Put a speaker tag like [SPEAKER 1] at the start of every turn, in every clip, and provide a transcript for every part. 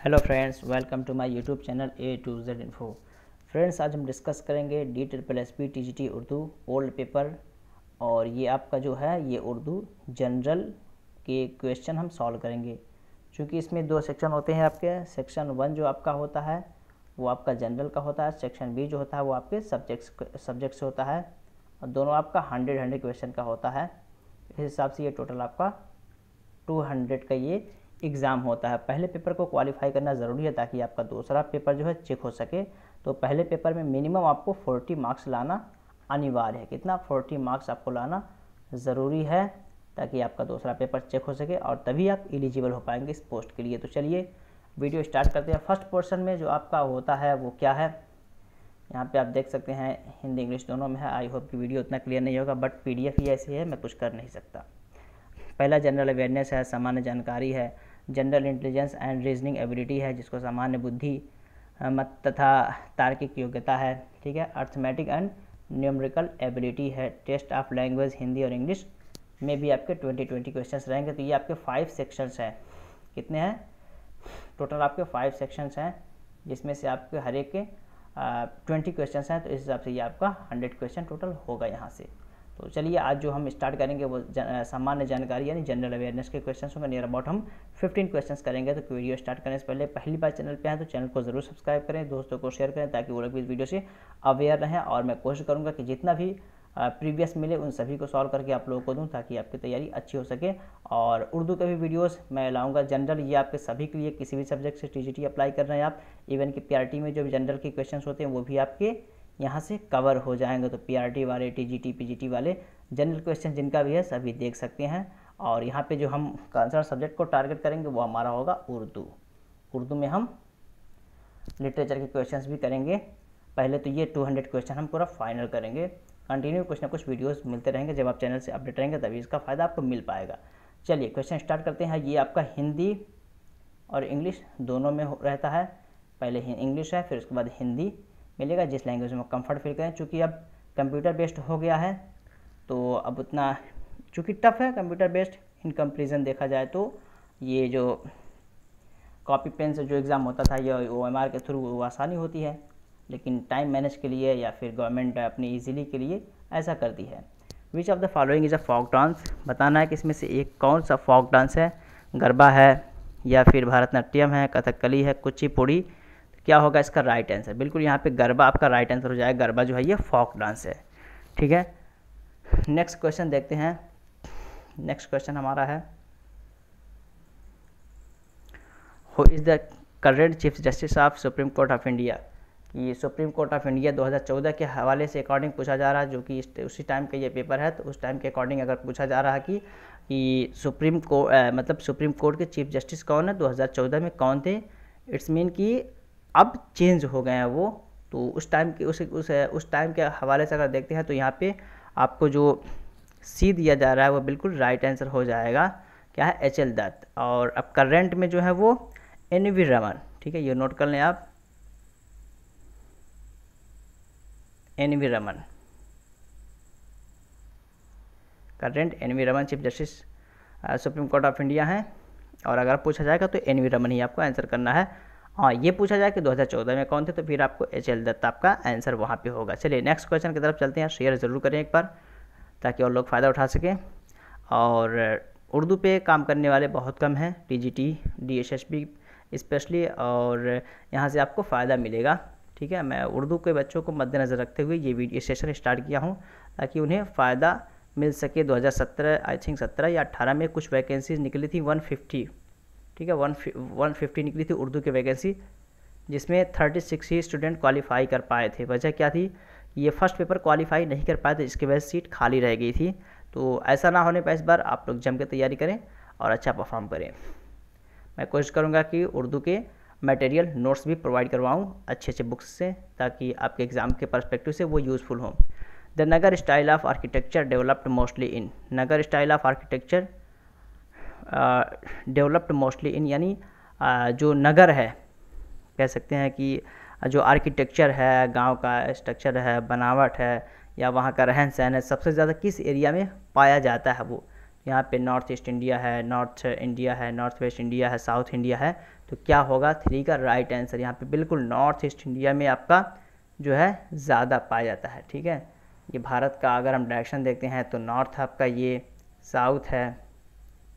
[SPEAKER 1] Hello friends, welcome to my YouTube channel A to Z info. Friends, आज हम discuss करेंगे DSSB TGT Urdu old paper. और ये आपका जो है ये उर्दू जनरल के क्वेश्चन हम सॉल्व करेंगे। क्योंकि इसमें दो सेक्शन होते हैं आपके। सेक्शन 1 जो आपका होता है वो आपका जनरल का होता है। सेक्शन B जो होता है वो आपके सब्जेक्ट से होता है। और दोनों आपका 100 क्वेश्चन का होता है। इस हिसाब से ये टोटल आपका 200 का ये एग्ज़ाम होता है। पहले पेपर को क्वालिफाई करना ज़रूरी है ताकि आपका दूसरा पेपर जो है चेक हो सके। तो पहले पेपर में मिनिमम आपको 40 मार्क्स लाना अनिवार्य है। कितना? 40 मार्क्स आपको लाना ज़रूरी है ताकि आपका दूसरा पेपर चेक हो सके और तभी आप एलिजिबल हो पाएंगे इस पोस्ट के लिए। तो चलिए वीडियो स्टार्ट करते हैं। फर्स्ट पोर्शन में जो आपका होता है वो क्या है, यहाँ पे आप देख सकते हैं हिंदी इंग्लिश दोनों में है। आई होप कि वीडियो उतना क्लियर नहीं होगा, बट PDF ही ऐसी है, मैं कुछ कर नहीं सकता। पहला जनरल अवेयरनेस है, सामान्य जानकारी है। General intelligence and reasoning ability है, जिसको सामान्य बुद्धि मत तथा तार्किक योग्यता है। ठीक है। अर्थमेटिक एंड न्यूमेरिकल एबिलिटी है। टेस्ट ऑफ लैंग्वेज हिंदी और इंग्लिश में भी आपके 20 क्वेश्चंस रहेंगे। तो ये आपके 5 सेक्शंस हैं। कितने हैं? टोटल आपके 5 सेक्शंस हैं, जिसमें से आपके हर एक के 20 क्वेश्चंस हैं। तो इस हिसाब से ये आपका 100 क्वेश्चन टोटल होगा यहाँ से। तो चलिए आज जो हम स्टार्ट करेंगे वो सामान्य जानकारी यानी जनरल अवेयरनेस के क्वेश्चंस होंगे। नियर अबाउट हम 15 क्वेश्चंस करेंगे। तो वीडियो स्टार्ट करने से पहले पहली बार चैनल पे हैं तो चैनल को ज़रूर सब्सक्राइब करें, दोस्तों को शेयर करें ताकि वो लोग भी इस वीडियो से अवेयर रहें। और मैं कोशिश करूँगा कि जितना भी प्रीवियस मिले उन सभी को सॉल्व करके आप लोगों को दूँ ताकि आपकी तैयारी अच्छी हो सके। और उर्दू के भी वीडियोस मैं लाऊंगा। जनरल ये आपके सभी के लिए, किसी भी सब्जेक्ट से TGT अप्लाई कर रहे हैं आप, इवन कि PRT में जो भी जनरल के क्वेश्चंस होते हैं वो भी आपके यहाँ से कवर हो जाएंगे। तो PRT वाले, TGT PGT वाले जनरल क्वेश्चन जिनका भी है सभी देख सकते हैं। और यहाँ पे जो हम कंसर्न सब्जेक्ट को टारगेट करेंगे वो हमारा होगा उर्दू। उर्दू में हम लिटरेचर के क्वेश्चंस भी करेंगे। पहले तो ये 200 क्वेश्चन हम पूरा फाइनल करेंगे। कंटिन्यू कुछ ना कुछ वीडियोस मिलते रहेंगे। जब आप चैनल से अपडेट रहेंगे तभी इसका फ़ायदा आपको मिल पाएगा। चलिए क्वेश्चन स्टार्ट करते हैं। ये आपका हिंदी और इंग्लिश दोनों में रहता है। पहले इंग्लिश है, फिर उसके बाद हिंदी मिलेगा, जिस लैंग्वेज में कंफर्ट फील करें। चूँकि अब कंप्यूटर बेस्ड हो गया है तो अब उतना चूँकि टफ है कंप्यूटर बेस्ड इन कंपेरिजन देखा जाए तो ये जो कॉपी पेन से जो एग्ज़ाम होता था ये OMR के थ्रू वो आसानी होती है, लेकिन टाइम मैनेज के लिए या फिर गवर्नमेंट अपनी ईजिली के लिए ऐसा करती है। Which of the following is a folk dance? बताना है कि इसमें से एक कौन सा फोक डांस है। गरबा है या फिर भारतनाट्यम है, कथकली है, कुचिपुड़ी। क्या होगा इसका राइट आंसर? बिल्कुल यहाँ पे गरबा आपका राइट आंसर हो जाएगा। गरबा जो है ये फोक डांस है। ठीक है। नेक्स्ट क्वेश्चन देखते हैं। नेक्स्ट क्वेश्चन हमारा है, who is the current chief justice of supreme court of India? ये सुप्रीम कोर्ट ऑफ इंडिया 2014 के हवाले से अकॉर्डिंग पूछा जा रहा है, जो कि उसी टाइम का ये पेपर है। तो उस टाइम के अकॉर्डिंग अगर पूछा जा रहा है कि सुप्रीम कोर्ट के चीफ जस्टिस कौन है, 2014 में कौन थे, इट्स मीन कि अब चेंज हो गए हैं वो। तो उस टाइम के उस टाइम के हवाले से अगर देखते हैं तो यहाँ पे आपको जो सी दिया जा रहा है वो बिल्कुल राइट आंसर हो जाएगा। क्या है? HL दत्त। और अब करंट में जो है वो NV रमन। ठीक है, ये नोट कर लें आप, NV Raman. Current NV Raman chief justice supreme court of India हैं। और अगर पूछा जाएगा तो NV रमन ही आपको आंसर करना है। हाँ, ये पूछा जाए कि 2014 में कौन थे तो फिर आपको HL दत्त आपका आंसर वहाँ पे होगा। चलिए नेक्स्ट क्वेश्चन की तरफ चलते हैं। शेयर ज़रूर करें एक बार ताकि और लोग फ़ायदा उठा सकें। और उर्दू पे काम करने वाले बहुत कम हैं, TGT DSSB स्पेशली, और यहाँ से आपको फ़ायदा मिलेगा। ठीक है। मैं उर्दू के बच्चों को मद्देनज़र रखते हुए ये वीडियो सेशन स्टार्ट किया हूँ ताकि उन्हें फ़ायदा मिल सके। 2017 आई थिंक 17 या 18 में कुछ वैकेंसीज निकली थी 150। ठीक है, 150 निकली थी उर्दू की वैकेंसी, जिसमें 36 ही स्टूडेंट क्वालिफाई कर पाए थे। वजह क्या थी? ये फर्स्ट पेपर क्वालिफाई नहीं कर पाए थे, जिसकी वजह से सीट खाली रह गई थी। तो ऐसा ना होने पर इस बार आप लोग जम के तैयारी करें और अच्छा परफॉर्म करें। मैं कोशिश करूँगा कि उर्दू के मटेरियल नोट्स भी प्रोवाइड करवाऊँ अच्छे बुक्स से, ताकि आपके एग्ज़ाम के पर्सपेक्टिव से वो यूज़फुल हों। The Nagar style of architecture developed mostly in? Nagar style of architecture developed mostly in यानी जो नगर है, कह सकते हैं कि जो आर्किटेक्चर है, गांव का स्ट्रक्चर है, बनावट है, या वहाँ का रहन सहन है, सबसे ज़्यादा किस एरिया में पाया जाता है वो? यहाँ पे नॉर्थ ईस्ट इंडिया है, नॉर्थ इंडिया है, नॉर्थ वेस्ट इंडिया है, साउथ इंडिया है। तो क्या होगा 3 का राइट आंसर यहाँ पे बिल्कुल नॉर्थ ईस्ट इंडिया में आपका जो है ज़्यादा पाया जाता है। ठीक है, ये भारत का अगर हम डायरेक्शन देखते हैं तो नॉर्थ आपका ये, साउथ है,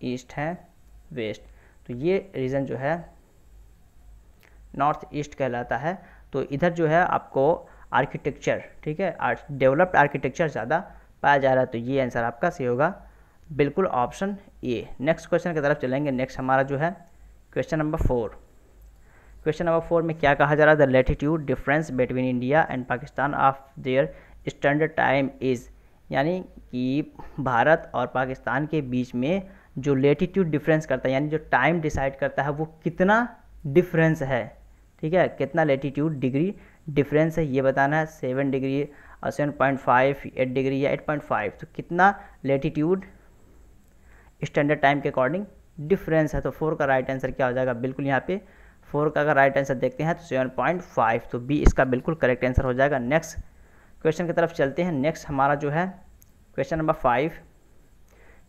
[SPEAKER 1] ईस्ट है, वेस्ट। तो ये रीजन जो है नॉर्थ ईस्ट कहलाता है। तो इधर जो है आपको आर्किटेक्चर, ठीक है, डेवलप्ड आर्किटेक्चर ज़्यादा पाया जा रहा है। तो ये आंसर आपका सही होगा बिल्कुल ऑप्शन ए। नेक्स्ट क्वेश्चन की तरफ चलेंगे। नेक्स्ट हमारा जो है क्वेश्चन नंबर 4। क्वेश्चन नंबर 4 में क्या कहा जा रहा है, the latitude difference between India and Pakistan of their standard time is, यानी कि भारत और पाकिस्तान के बीच में जो लैटिट्यूड डिफरेंस करता है, यानी जो टाइम डिसाइड करता है, वो कितना डिफरेंस है। ठीक है, कितना लैटिट्यूड डिग्री डिफरेंस है ये बताना है। 7 डिग्री और 7.5, 8 डिग्री या 8.5, तो कितना लैटिट्यूड स्टैंडर्ड टाइम के अकॉर्डिंग डिफरेंस है। तो 4 का राइट आंसर क्या हो जाएगा, बिल्कुल यहाँ पे 4 का अगर राइट आंसर देखते हैं तो 7.5, तो बी इसका बिल्कुल करेक्ट आंसर हो जाएगा। नेक्स्ट क्वेश्चन की तरफ चलते हैं। नेक्स्ट हमारा जो है क्वेश्चन नंबर 5।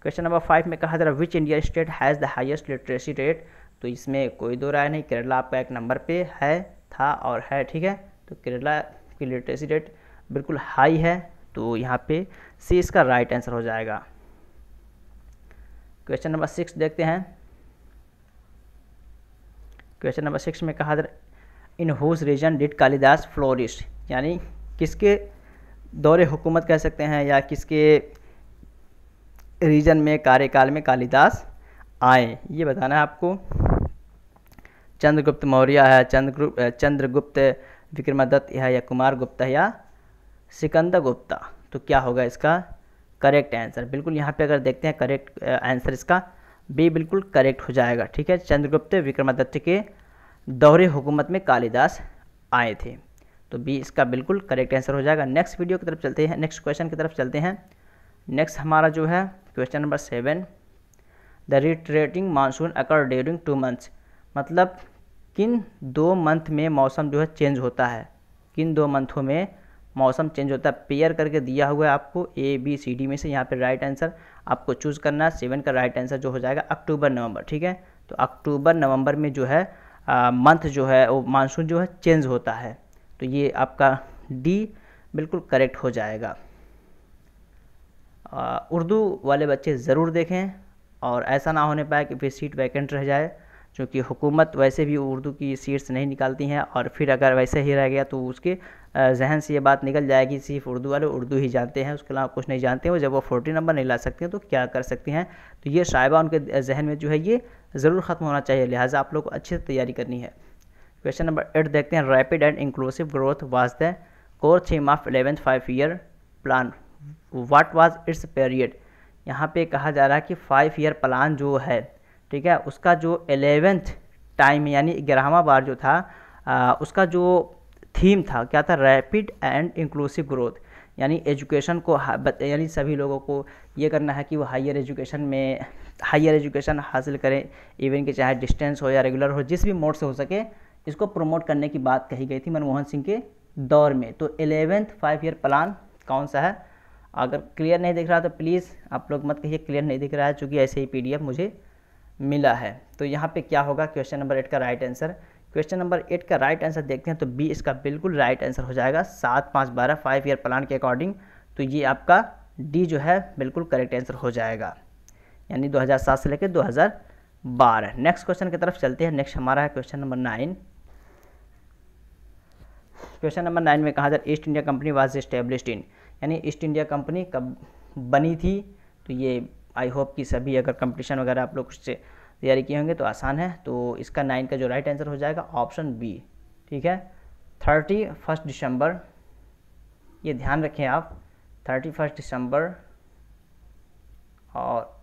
[SPEAKER 1] क्वेश्चन नंबर 5 में कहा जा रहा है which India state has the highest literacy rate. तो इसमें कोई दो राय नहीं, केरला आपका एक नंबर पे है, था और है। ठीक है, तो केरला की लिटरेसी रेट बिल्कुल हाई है, तो यहाँ पे सी इसका राइट आंसर हो जाएगा। क्वेश्चन नंबर 6 देखते हैं। क्वेश्चन नंबर 6 में कहा in whose region did Kalidas flourish, यानी किसके दौरे हुकूमत कह सकते हैं या किसके रीजन में कार्यकाल में कालिदास आए, ये बताना है आपको। चंद्रगुप्त मौर्य है, चंद्रगुप्त विक्रमादित्य है, या कुमार गुप्ता है, या सिकंदर गुप्ता। तो क्या होगा इसका करेक्ट आंसर, बिल्कुल यहाँ पे अगर देखते हैं करेक्ट आंसर इसका बी बिल्कुल करेक्ट हो जाएगा। ठीक है, चंद्रगुप्त विक्रमादित्य के दौरे हुकूमत में कालिदास आए थे, तो बी इसका बिल्कुल करेक्ट आंसर हो जाएगा। नेक्स्ट वीडियो की तरफ चलते हैं, नेक्स्ट क्वेश्चन की तरफ चलते हैं। नेक्स्ट हमारा जो है question number 7, the retreating monsoon occur during 2 months, मतलब किन 2 मंथ में मौसम जो है चेंज होता है, किन 2 मंथों में मौसम चेंज होता है। पेयर करके दिया हुआ है आपको ए बी सी डी में से, यहाँ पे राइट आंसर आपको चूज़ करना है। 7 का राइट आंसर जो हो जाएगा अक्टूबर नवंबर। ठीक है, तो अक्टूबर नवंबर में जो है मंथ जो है वो मानसून जो है चेंज होता है, तो ये आपका डी बिल्कुल करेक्ट हो जाएगा। उर्दू वाले बच्चे ज़रूर देखें और ऐसा ना होने पाए कि फिर सीट वैकेंट रह जाए, क्योंकि हुकूमत वैसे भी उर्दू की सीट्स नहीं निकालती हैं, और फिर अगर वैसे ही रह गया तो उसके जहन से ये बात निकल जाएगी सिर्फ उर्दू वाले उर्दू ही जानते हैं, उसके अलावा कुछ नहीं जानते हैं। वो जब वो 40 नंबर नहीं ला सकते हैं तो क्या कर सकते हैं, तो ये शायबा उनके जहन में जो है ये ज़रूर ख़त्म होना चाहिए, लिहाजा आप लोग को अच्छे से तैयारी करनी है। क्वेश्चन नंबर 8 देखते हैं। Rapid and inclusive growth was the core theme of 11th 5-year plan, what was it's period. यहाँ पे कहा जा रहा है कि 5 ईयर प्लान जो है, ठीक है, उसका जो 11th टाइम यानी 11वां बार जो था उसका जो थीम था क्या था, रैपिड एंड इंक्लूसिव ग्रोथ, यानी एजुकेशन को यानी सभी लोगों को ये करना है कि वो हायर एजुकेशन हासिल करें, इवन कि चाहे डिस्टेंस हो या रेगुलर हो, जिस भी मोड से हो सके इसको प्रमोट करने की बात कही गई थी मनमोहन सिंह के दौर में। तो 11th 5-year प्लान कौन सा है, अगर क्लियर नहीं दिख रहा तो प्लीज़ आप लोग मत कहिए क्लियर नहीं दिख रहा है, चूँकि ऐसे ही PDF मुझे मिला है। तो यहाँ पे क्या होगा क्वेश्चन नंबर 8 का राइट आंसर। क्वेश्चन नंबर 8 का राइट आंसर देखते हैं तो बी इसका बिल्कुल राइट आंसर हो जाएगा 7-5-12 5 ईयर प्लान के अकॉर्डिंग। तो ये आपका डी जो है बिल्कुल करेक्ट आंसर हो जाएगा, यानी 2007 से लेकर 2012। नेक्स्ट क्वेश्चन की तरफ चलते हैं। नेक्स्ट हमारा है क्वेश्चन नंबर 9। क्वेश्चन नंबर 9 में कहा जाए east India company was established in, यानी ईस्ट इंडिया कंपनी कब बनी थी। तो ये आई होप कि सभी अगर कंपटीशन वगैरह आप लोग उससे तैयारी किए होंगे तो आसान है। तो इसका 9 का जो राइट आंसर हो जाएगा ऑप्शन बी। ठीक है, 31 दिसंबर, ये ध्यान रखें आप, 31 दिसंबर और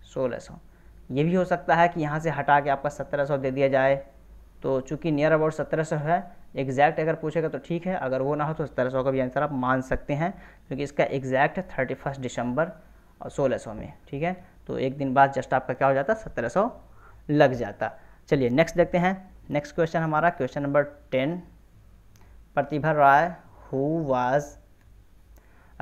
[SPEAKER 1] 1600। ये भी हो सकता है कि यहाँ से हटा के आपका 1700 दे दिया जाए, तो चूँकि नियर अबाउट 1700 है, एग्जैक्ट अगर पूछेगा तो ठीक है, अगर वो ना हो तो 1700 का भी आंसर आप मान सकते हैं, क्योंकि इसका एग्जैक्ट 31 दिसंबर और 1600 में। ठीक है, तो एक दिन बाद जस्ट आपका क्या हो जाता, 1700 लग जाता। चलिए नेक्स्ट देखते हैं। नेक्स्ट क्वेश्चन हमारा question number 10, Pratibha Rai who was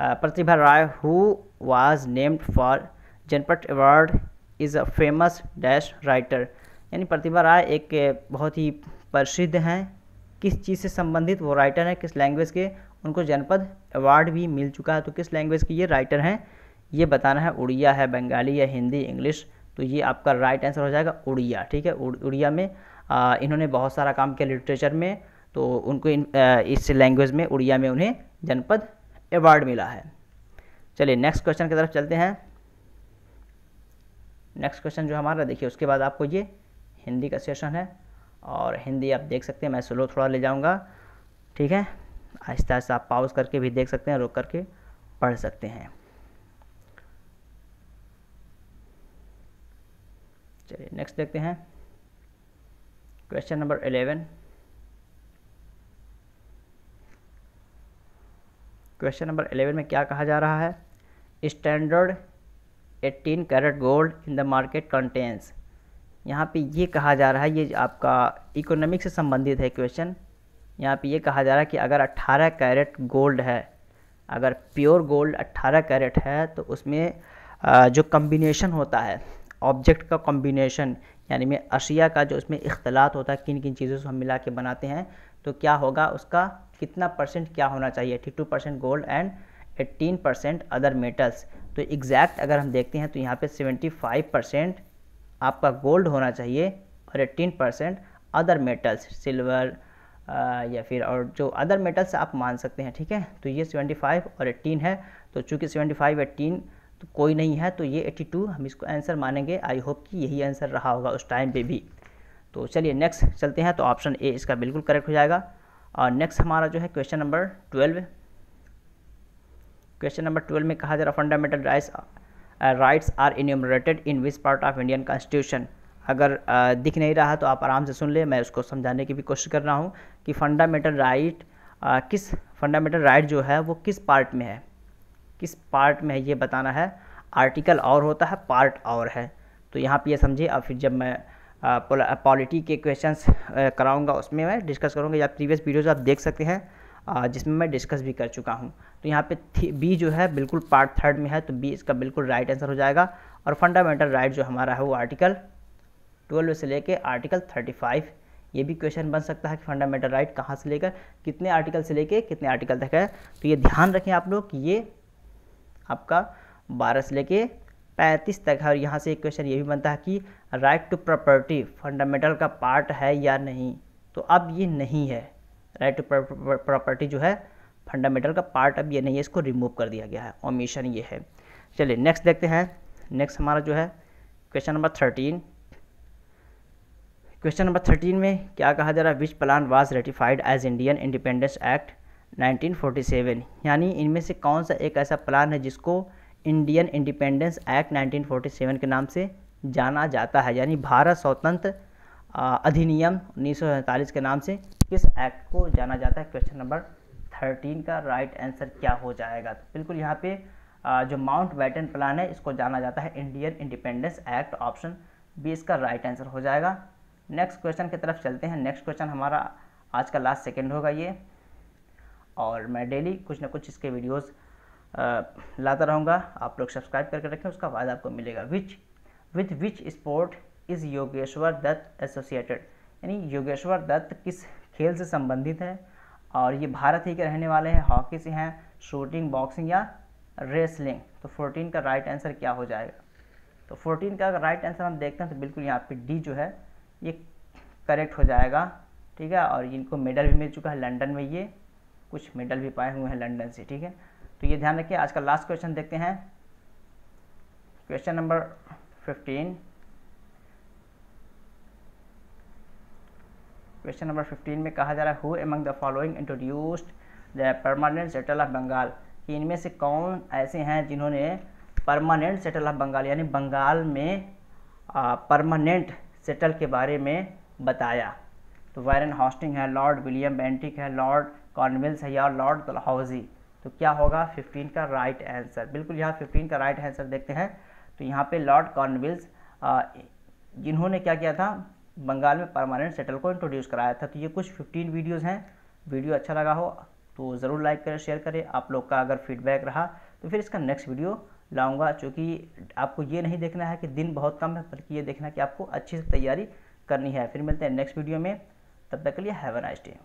[SPEAKER 1] Pratibha Rai who was named for Jnanpith award is a famous dash writer, यानी प्रतिभा राय एक बहुत ही प्रसिद्ध हैं, किस चीज़ से संबंधित वो राइटर हैं, किस लैंग्वेज के, उनको जनपद अवार्ड भी मिल चुका है। तो किस लैंग्वेज के ये राइटर हैं ये बताना है, उड़िया है, बंगाली है, हिंदी, इंग्लिश। तो ये आपका राइट आंसर हो जाएगा उड़िया। ठीक है, उड़िया में इन्होंने बहुत सारा काम किया लिटरेचर में, तो उनको इस लैंग्वेज में उड़िया में उन्हें जनपद अवार्ड मिला है। चलिए नेक्स्ट क्वेश्चन की तरफ चलते हैं। नेक्स्ट क्वेश्चन जो हमारा देखिए, उसके बाद आपको ये हिंदी का सेशन है, और हिंदी आप देख सकते हैं, मैं स्लो थोड़ा ले जाऊंगा। ठीक है, आहिस्ता आहिस्ता आप पॉज करके भी देख सकते हैं, रोक करके पढ़ सकते हैं। चलिए नेक्स्ट देखते हैं क्वेश्चन नंबर 11। क्वेश्चन नंबर 11 में क्या कहा जा रहा है, standard 18 carat gold in the market contains. यहाँ पे ये कहा जा रहा है, ये आपका इकोनॉमिक से संबंधित है क्वेश्चन। यहाँ पे ये कहा जा रहा है कि अगर 18 कैरेट गोल्ड है, अगर प्योर गोल्ड 18 कैरेट है, तो उसमें जो कम्बिनेशन होता है, ऑब्जेक्ट का कॉम्बिनेशन, यानी में अशिया का जो उसमें इख्तलात होता है, किन किन चीज़ों से हम मिला के बनाते हैं, तो क्या होगा, उसका कितना परसेंट क्या होना चाहिए, 82% गोल्ड एंड 18% अदर मेटल्स। तो एग्जैक्ट अगर हम देखते हैं तो यहाँ पे 75% आपका गोल्ड होना चाहिए और 18% अदर मेटल्स, सिल्वर या फिर और जो अदर मेटल्स आप मान सकते हैं। ठीक है, तो ये 75 और 18 है, तो चूँकि 75 18 तो कोई नहीं है, तो ये 82 हम इसको आंसर मानेंगे। आई होप कि यही आंसर रहा होगा उस टाइम पे भी। तो चलिए नेक्स्ट चलते हैं, तो ऑप्शन ए इसका बिल्कुल करेक्ट हो जाएगा। और नेक्स्ट हमारा जो है क्वेश्चन नंबर 12। क्वेश्चन नंबर 12 में कहा जा रहा fundamental rights are enumerated in which part of Indian constitution. अगर दिख नहीं रहा तो आप आराम से सुन ले, मैं उसको समझाने की भी कोशिश कर रहा हूँ कि फंडामेंटल राइट फंडामेंटल राइट जो है वो किस पार्ट में है, किस पार्ट में है ये बताना है। आर्टिकल और होता है, पार्ट और है, तो यहाँ पे ये समझिए। और फिर जब मैं पॉलिटी के क्वेश्चंस कराऊंगा उसमें मैं डिस्कस करूँगा, या प्रीवियस वीडियोज आप देख सकते हैं जिसमें मैं डिस्कस भी कर चुका हूँ। तो यहाँ पे बी जो है बिल्कुल पार्ट 3 में है, तो बी इसका बिल्कुल राइट आंसर हो जाएगा। और फंडामेंटल राइट जो हमारा है वो आर्टिकल 12 से लेके आर्टिकल 35। ये भी क्वेश्चन बन सकता है कि फंडामेंटल राइट कहाँ से लेकर कितने आर्टिकल से लेके कितने आर्टिकल तक है। तो ये ध्यान रखें आप लोग कि ये आपका 12 से लेके 35 तक है। और यहाँ से एक क्वेश्चन ये भी बनता है कि राइट टू प्रॉपर्टी फंडामेंटल का पार्ट है या नहीं, तो अब ये नहीं है। राइट टू प्रॉपर्टी जो है फंडामेंटल का पार्ट अब ये नहीं है, इसको रिमूव कर दिया गया है, ओमिशन ये है। चलिए नेक्स्ट देखते हैं। नेक्स्ट हमारा जो है क्वेश्चन नंबर 13। क्वेश्चन नंबर 13 में क्या कहा जा रहा है, which plan was ratified as Indian independence act 1947। यानी इनमें से कौन सा एक ऐसा प्लान है जिसको इंडियन इंडिपेंडेंस एक्ट 1947 के नाम से जाना जाता है, यानी भारत स्वतंत्र अधिनियम 1947 के नाम से किस एक्ट को जाना जाता है। क्वेश्चन नंबर 13 का राइट आंसर क्या हो जाएगा, तो बिल्कुल यहाँ पे जो माउंट बैटन प्लान है इसको जाना जाता है Indian independence act. Option B इसका राइट आंसर हो जाएगा। नेक्स्ट क्वेश्चन की तरफ चलते हैं। नेक्स्ट क्वेश्चन हमारा आज का लास्ट सेकंड होगा ये, और मैं डेली कुछ ना कुछ इसके वीडियोस लाता रहूँगा, आप लोग सब्सक्राइब करके रखें, उसका बाद आपको मिलेगा। With which sport is Yogeshwar Dutt associated, यानी योगेश्वर दत्त किस खेल से संबंधित है, और ये भारत ही के रहने वाले हैं, हॉकी से हैं, शूटिंग, बॉक्सिंग या रेसलिंग। तो 14 का राइट आंसर क्या हो जाएगा, तो 14 का राइट आंसर हम देखते हैं तो बिल्कुल यहाँ पे डी जो है ये करेक्ट हो जाएगा। ठीक है, और इनको मेडल भी मिल चुका है लंदन में, ये कुछ मेडल भी पाए हुए हैं लंदन से। ठीक है, तो ये ध्यान रखिए। आज का लास्ट क्वेश्चन देखते हैं, क्वेश्चन नंबर 15। क्वेश्चन नंबर 15 में कहा जा रहा है who among the following introduced the permanent settle of Bengal, कि इनमें से कौन ऐसे हैं जिन्होंने परमानेंट सेटल ऑफ बंगाल यानी बंगाल में परमानेंट सेटल के बारे में बताया। तो वारेन हॉस्टिंग है, लॉर्ड विलियम बेंटिक है, लॉर्ड कॉर्नवेलिस है या लॉर्ड डलहौजी। तो क्या होगा 15 का राइट आंसर, बिल्कुल यहाँ 15 का राइट आंसर देखते हैं। तो यहाँ पे लॉर्ड कॉर्नवेलिस जिन्होंने क्या किया था, बंगाल में परमानेंट सेटल को इंट्रोड्यूस कराया था। तो ये कुछ 15 वीडियोज़ हैं, वीडियो अच्छा लगा हो तो ज़रूर लाइक करें, शेयर करें। आप लोग का अगर फीडबैक रहा तो फिर इसका नेक्स्ट वीडियो लाऊंगा, क्योंकि आपको ये नहीं देखना है कि दिन बहुत कम है, बल्कि ये देखना है कि आपको अच्छी से तैयारी करनी है। फिर मिलते हैं नेक्स्ट वीडियो में, तब तक के लिए हैव अ नाइस डे।